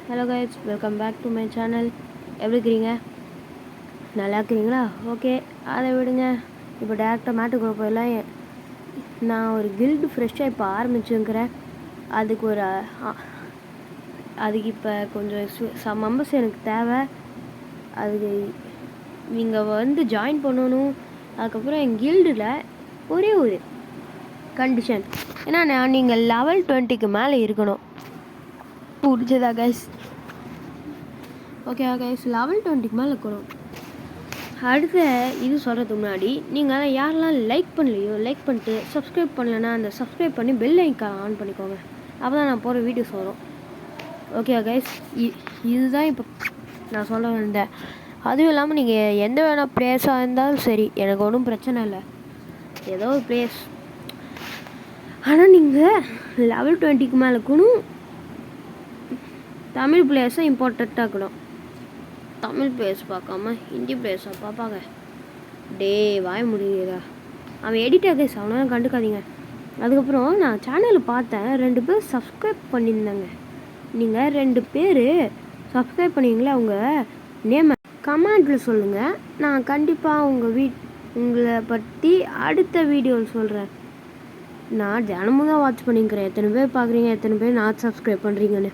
Hello guys, welcome back to my channel. எப்படி இருக்கிறீங்க? நல்லா இருக்கிறீங்களா? ஓகே, அதை விடுங்க. இப்போ டேரெக்டாக மேட்டுக்குள்ள போயிடலாம். நான் ஒரு கில்டு ஃப்ரெஷ்ஷாக இப்போ ஆரம்பிச்சுக்கிறேன். அதுக்கு இப்போ கொஞ்சம் மெம்பர்ஸ் எனக்கு தேவை. அதுக்கு நீங்கள் வந்து ஜாயின் பண்ணணும். அதுக்கப்புறம் என் கில்டில் ஒரே ஒரு கண்டிஷன், ஏன்னா நீங்கள் லெவல் 20க்கு மேலே இருக்கணும். புரிஞ்சதா கைஸ்? ஓகே கைஸ், லெவல் 20க்கு மேலே இருக்கணும். அடுத்த இது சொல்கிறதுக்கு முன்னாடி நீங்கள் யாரெல்லாம் லைக் பண்ணலையோ லைக் பண்ணிட்டு, சப்ஸ்கிரைப் பண்ணலைன்னா அந்த சப்ஸ்கிரைப் பண்ணி பெல் ஐக்கான் ஆன் பண்ணிக்கோங்க. அப்போ தான் நான் போகிற வீடியோஸ் வரும். ஓகே கைஸ், இதுதான் இப்போ நான் சொல்ல வந்தேன். அதுவும் இல்லாமல் நீங்கள் எந்த வேணால் பிளேஸாக இருந்தாலும் சரி, எனக்கு ஒன்றும் பிரச்சனை இல்லை. ஏதோ ஒரு பிளேஸ், ஆனால் நீங்கள் லெவல் 20க்கு மேலே இருக்கணும். தமிழ் பிளேஸை இம்பார்ட்டண்ட்டாக இருக்கணும். தமிழ் பிளேஸ் பார்க்காம ஹிந்தி பிளேஸாக பார்ப்பாங்க. வாய முடியுதா? அவன் எடிட்டர் கைஸ், அவனை கண்டுக்காதீங்க. அதுக்கப்புறம் நான் சேனலில் பார்த்தேன், 2 பேர் சப்ஸ்கிரைப் பண்ணியிருந்தாங்க. நீங்கள் 2 பேர் சப்ஸ்கிரைப் பண்ணுவீங்களா? அவங்க நேமை கமெண்ட்டில் சொல்லுங்கள். நான் கண்டிப்பாக உங்களை பற்றி அடுத்த வீடியோவில் சொல்கிறேன். நான் தினமும் தான் வாட்ச் பண்ணிக்கிறேன். எத்தனை பேர் பார்க்குறீங்க, எத்தனை பேர் நான் சப்ஸ்கிரைப் பண்ணுறீங்கன்னு.